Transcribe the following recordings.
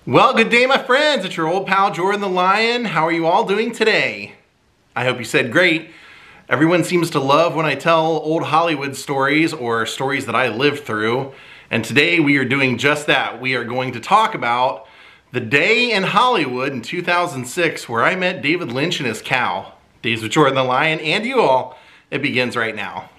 Well, good day, my friends. It's your old pal, Jordan the Lion. How are you all doing today? I hope you said great. Everyone seems to love when I tell old Hollywood stories or stories that I lived through. And today we are doing just that. We are going to talk about the day in Hollywood in 2006 where I met David Lynch and his cow. Daze with Jordan the Lion and you all. It begins right now.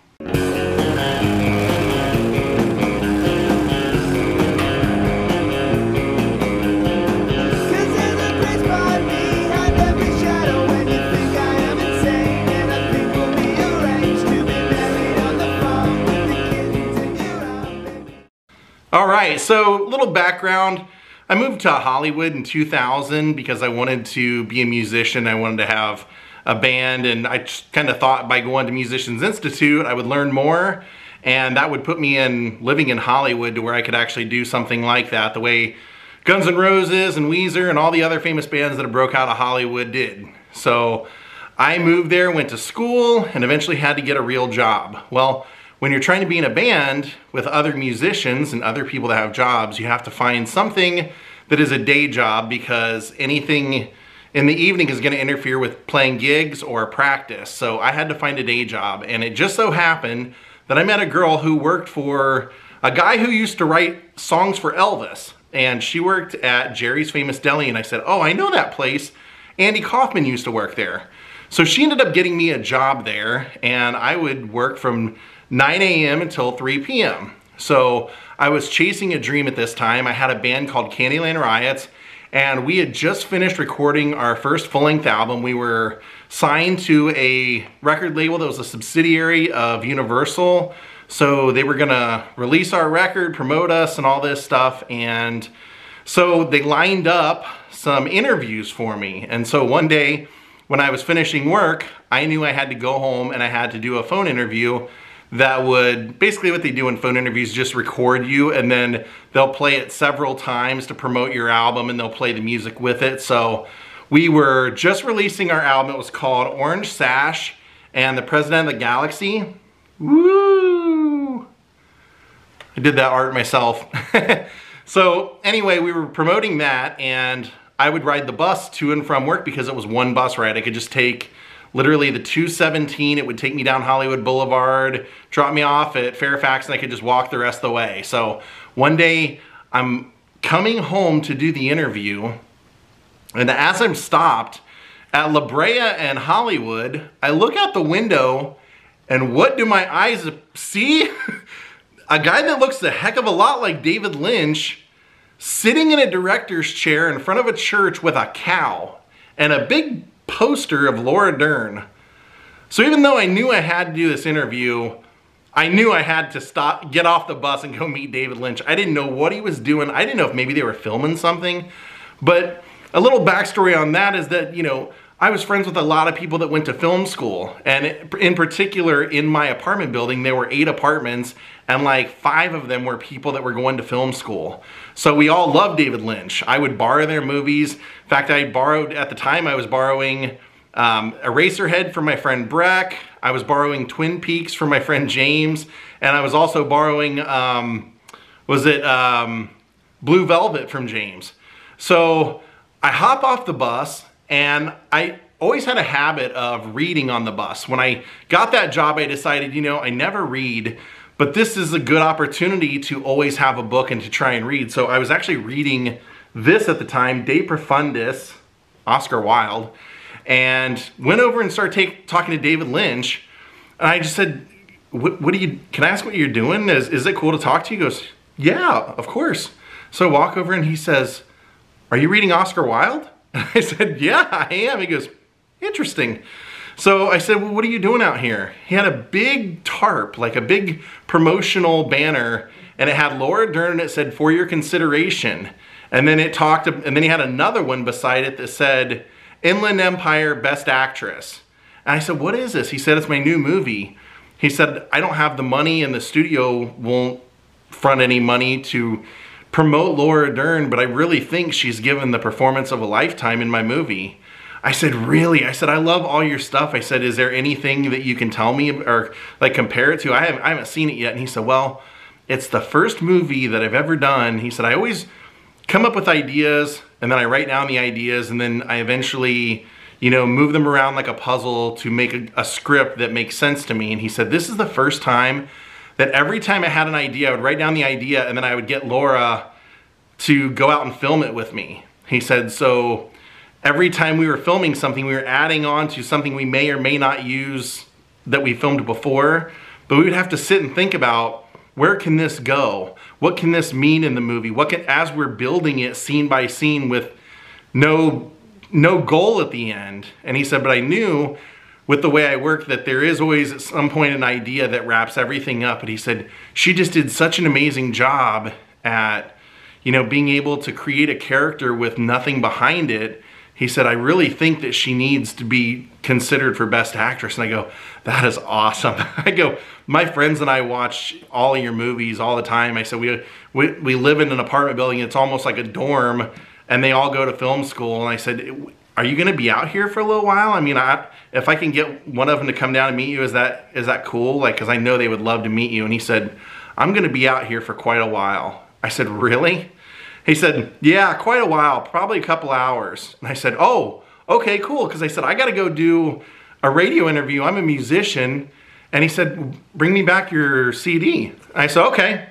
Alright, so little background. I moved to Hollywood in 2000 because I wanted to be a musician. I wanted to have a band, and I just kind of thought by going to Musicians Institute I would learn more, and that would put me in living in Hollywood to where I could actually do something like that, the way Guns N' Roses and Weezer and all the other famous bands that have broke out of Hollywood did. So I moved there, went to school, and eventually had to get a real job. Well, when you're trying to be in a band with other musicians and other people that have jobs, you have to find something that is a day job because anything in the evening is going to interfere with playing gigs or practice. So I had to find a day job, and it just so happened that I met a girl who worked for a guy who used to write songs for Elvis, and she worked at Jerry's Famous Deli, and I said, oh, I know that place. Andy Kaufman used to work there. So she ended up getting me a job there, and I would work from 9 a.m. until 3 p.m. So I was chasing a dream at this time. I had a band called Candyland Riots, and we had just finished recording our first full-length album. We were signed to a record label that was a subsidiary of Universal. So they were gonna release our record, promote us, and all this stuff. And so they lined up some interviews for me. And so one day when I was finishing work, I knew I had to go home and I had to do a phone interview that would, basically what they do in phone interviews, just record you, and then they'll play it several times to promote your album, and they'll play the music with it. So we were just releasing our album. It was called Orange Sash and the President of the Galaxy. Woo! I did that art myself. So anyway, we were promoting that, and I would ride the bus to and from work because it was one bus ride. I could just take literally the 217, it would take me down Hollywood Boulevard, drop me off at Fairfax, and I could just walk the rest of the way. So one day I'm coming home to do the interview, and as I'm stopped at La Brea and Hollywood, I look out the window, and what do my eyes see? A guy that looks a heck of a lot like David Lynch sitting in a director's chair in front of a church with a cow and a big poster of Laura Dern. So even though I knew I had to do this interview, I knew I had to get off the bus and go meet David Lynch. I didn't know what he was doing. I didn't know if maybe they were filming something. But a little backstory on that is that, you know, I was friends with a lot of people that went to film school. And in particular, in my apartment building, there were 8 apartments, and like 5 of them were people that were going to film school. So we all loved David Lynch. I would borrow their movies. In fact, at the time, I was borrowing Eraserhead from my friend Breck. I was borrowing Twin Peaks from my friend James. And I was also borrowing, Blue Velvet from James. So I hop off the bus, and I always had a habit of reading on the bus. When I got that job, I decided, you know, I never read, but this is a good opportunity to always have a book and to try and read. So I was actually reading this at the time, De Profundis, Oscar Wilde, and went over and started talking to David Lynch. And I just said, can I ask what you're doing? Is it cool to talk to you? He goes, yeah, of course. So I walk over and he says, are you reading Oscar Wilde? I said, yeah, I am. He goes, interesting. So I said, well, what are you doing out here? He had a big tarp, like a big promotional banner, and it had Laura Dern, and it said, for your consideration. And then and then he had another one beside it that said, Inland Empire Best Actress. And I said, what is this? He said, it's my new movie. He said, I don't have the money, and the studio won't front any money to promote Laura Dern, but I really think she's given the performance of a lifetime in my movie. I said, really? I said, I love all your stuff. I said, is there anything that you can tell me or like compare it to? I haven't seen it yet. And he said, well, it's the first movie that I've ever done. He said, I always come up with ideas, and then I write down the ideas, and then I eventually, you know, move them around like a puzzle to make a script that makes sense to me. And he said, this is the first time that every time I had an idea, I would write down the idea, and then I would get Laura to go out and film it with me. He said, so every time we were filming something, we were adding on to something we may or may not use that we filmed before, but we would have to sit and think about, where can this go? What can this mean in the movie? What can, as we're building it scene by scene with no goal at the end. And he said, but I knew with the way I work that there is always at some point an idea that wraps everything up. And he said, she just did such an amazing job at, you know, being able to create a character with nothing behind it. He said, I really think that she needs to be considered for Best Actress. And I go, that is awesome. I go, my friends and I watch all of your movies all the time. I said, we live in an apartment building. It's almost like a dorm, and they all go to film school. And I said, are you gonna be out here for a little while? I mean, if I can get one of them to come down and meet you, is that cool? Like, cause I know they would love to meet you. And he said, I'm gonna be out here for quite a while. I said, really? He said, yeah, quite a while, probably a couple hours. And I said, oh, okay, cool. Because I said, I got to go do a radio interview. I'm a musician. And he said, bring me back your CD. And I said, okay.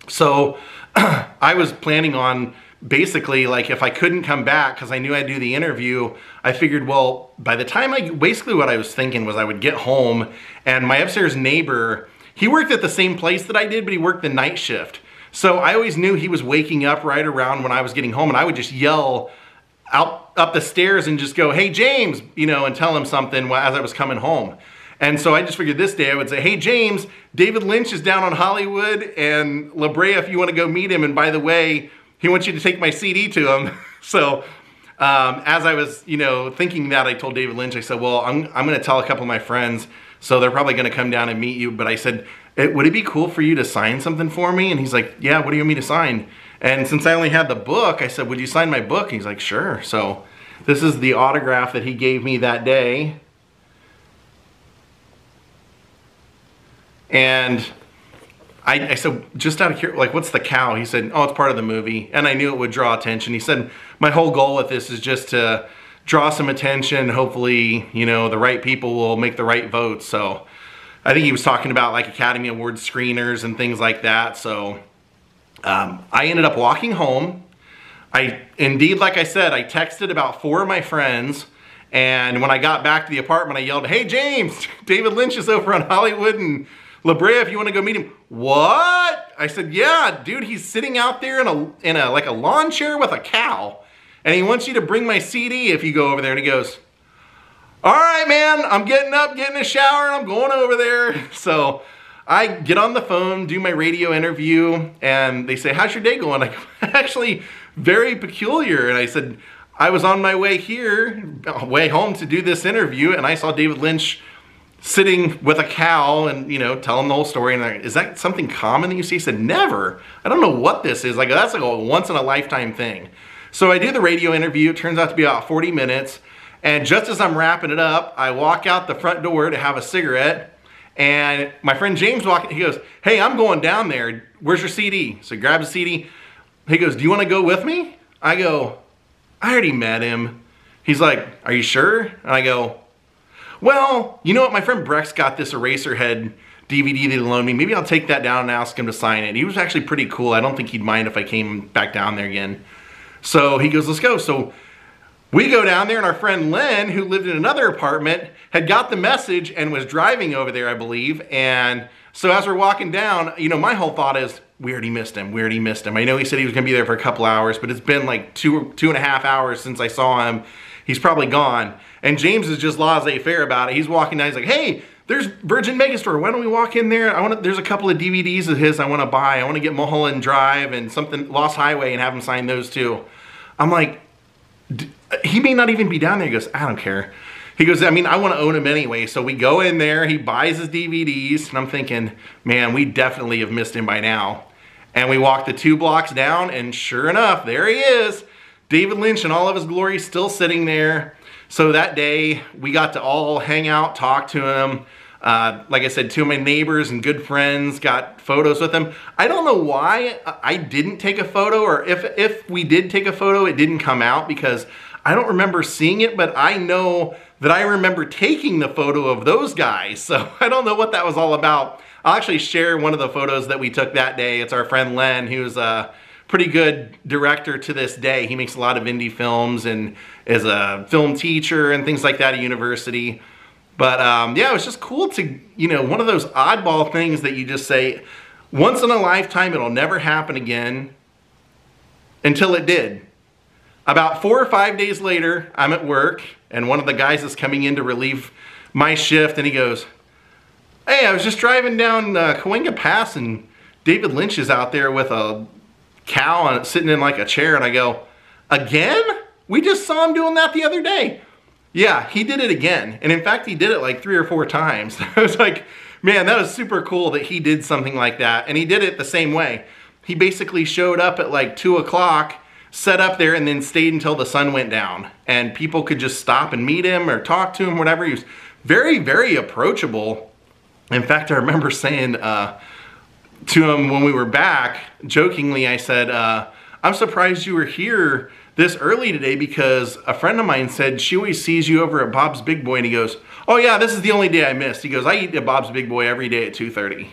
So I was planning on basically, like, if I couldn't come back because I knew I'd do the interview, I figured, well, by the time basically what I was thinking was I would get home, and my upstairs neighbor, he worked at the same place that I did, but he worked the night shift. So I always knew he was waking up right around when I was getting home, and I would just yell up the stairs and just go, hey, James, you know, and tell him something as I was coming home. And so I just figured this day I would say, hey, James, David Lynch is down on Hollywood and La Brea if you want to go meet him. And by the way, he wants you to take my CD to him. So as I was, you know, thinking that, I told David Lynch, I said, well, I'm going to tell a couple of my friends, so they're probably going to come down and meet you. But I said, would it be cool for you to sign something for me? And he's like, yeah, what do you want me to sign? And since I only had the book, I said, would you sign my book? And he's like, sure. So this is the autograph that he gave me that day. And I said, just out of curiosity, like, what's the cow? He said, oh, it's part of the movie. And I knew it would draw attention. He said, my whole goal with this is just to draw some attention. Hopefully, you know, the right people will make the right votes. So I think he was talking about like Academy Award screeners and things like that. So I ended up walking home. Indeed, like I said, I texted about 4 of my friends. And when I got back to the apartment, I yelled, hey, James, David Lynch is over on Hollywood and La Brea if you want to go meet him. What? I said, yeah, dude, he's sitting out there in a like a lawn chair with a cow. And he wants you to bring my CD if you go over there. And he goes, all right, man, I'm getting up, getting a shower, and I'm going over there. So I get on the phone, do my radio interview, and they say, how's your day going? I go, actually, very peculiar. And I said, I was on my way home to do this interview, and I saw David Lynch sitting with a cow and, you know, telling the whole story. And like, is that something common that you see? He said, never. I don't know what this is. Like, that's like a once in a lifetime thing. So I do the radio interview. It turns out to be about 40 minutes. And just as I'm wrapping it up, I walk out the front door to have a cigarette. And my friend James walking, he goes, hey, I'm going down there. Where's your CD? So he grabs a CD. He goes, do you want to go with me? I go, I already met him. He's like, are you sure? And I go, well, you know what? My friend Breck's got this Eraserhead DVD that he loaned me. Maybe I'll take that down and ask him to sign it. He was actually pretty cool. I don't think he'd mind if I came back down there again. So he goes, let's go. So we go down there, and our friend Len, who lived in another apartment, had got the message and was driving over there, I believe. And so as we're walking down, you know, my whole thought is, we already missed him. We already missed him. I know he said he was going to be there for a couple hours, but it's been like two and a half hours since I saw him. He's probably gone. And James is just laissez-faire about it. He's walking down. He's like, hey, there's Virgin Megastore. Why don't we walk in there? There's a couple of DVDs of his I want to buy. I want to get Mulholland Drive and something Lost Highway and have him sign those too. I'm like, he may not even be down there. He goes, I don't care. He goes, I mean, I want to own him anyway. So we go in there. He buys his DVDs. And I'm thinking, man, we definitely have missed him by now. And we walk the 2 blocks down, and sure enough, there he is. David Lynch in all of his glory, still sitting there. So that day, we got to all hang out, talk to him. Like I said, two of my neighbors and good friends got photos with him. I don't know why I didn't take a photo, or if we did take a photo, it didn't come out because I don't remember seeing it, but I know that I remember taking the photo of those guys. So I don't know what that was all about. I'll actually share one of the photos that we took that day. It's our friend Len, who's a pretty good director to this day. He makes a lot of indie films and is a film teacher and things like that at university. But yeah, it was just cool to, you know, one of those oddball things that you just say, once in a lifetime, it'll never happen again, until it did. About 4 or 5 days later, I'm at work, and one of the guys is coming in to relieve my shift, and he goes, "Hey, I was just driving down Cahuenga Pass, and David Lynch is out there with a cow sitting in like a chair." And I go, "Again? We just saw him doing that the other day." Yeah, he did it again. And in fact, he did it like 3 or 4 times. I was like, man, that was super cool that he did something like that. And he did it the same way. He basically showed up at like 2 o'clock, set up there, and then stayed until the sun went down. And people could just stop and meet him or talk to him, whatever. He was very, very approachable. In fact, I remember saying to him when we were back, jokingly, I said, "I'm surprised you were here this early today because a friend of mine said she always sees you over at Bob's Big Boy." And he goes, "Oh yeah, this is the only day I missed." He goes, "I eat at Bob's Big Boy every day at 2:30.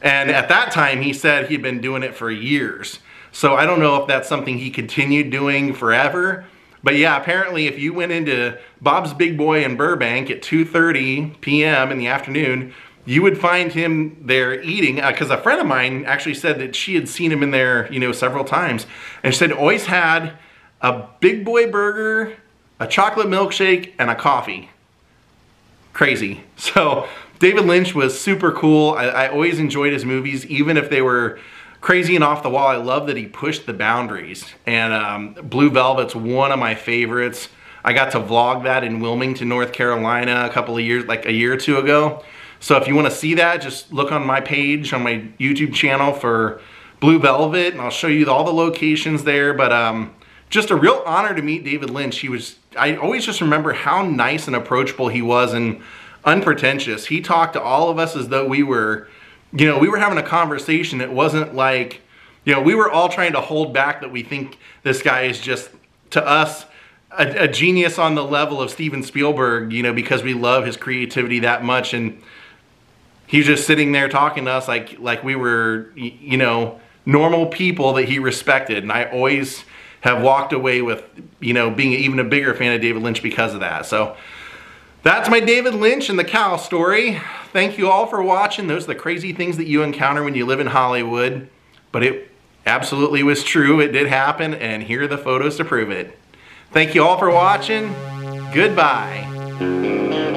And at that time, he said he'd been doing it for years. So I don't know if that's something he continued doing forever. But yeah, apparently if you went into Bob's Big Boy in Burbank at 2:30 p.m. in the afternoon, you would find him there eating, because a friend of mine actually said that she had seen him in there, you know, several times. And she said always had a Big Boy burger, a chocolate milkshake, and a coffee. Crazy. So David Lynch was super cool. I always enjoyed his movies, even if they were crazy and off the wall. I love that he pushed the boundaries. And Blue Velvet's one of my favorites. I got to vlog that in Wilmington, North Carolina a couple of years, like a year or two ago. So if you want to see that, just look on my page, on my YouTube channel for Blue Velvet, and I'll show you all the locations there. But just a real honor to meet David Lynch. I always just remember how nice and approachable he was and unpretentious. He talked to all of us as though we were, you know, we were having a conversation. It wasn't like, you know, we were all trying to hold back that we think this guy is just, to us, a genius on the level of Steven Spielberg, you know, because we love his creativity that much. And he's just sitting there talking to us like we were, you know, normal people that he respected. And I always have walked away with, you know, being even a bigger fan of David Lynch because of that. So that's my David Lynch and the cow story. Thank you all for watching. Those are the crazy things that you encounter when you live in Hollywood. But it absolutely was true. It did happen, and here are the photos to prove it. Thank you all for watching. Goodbye.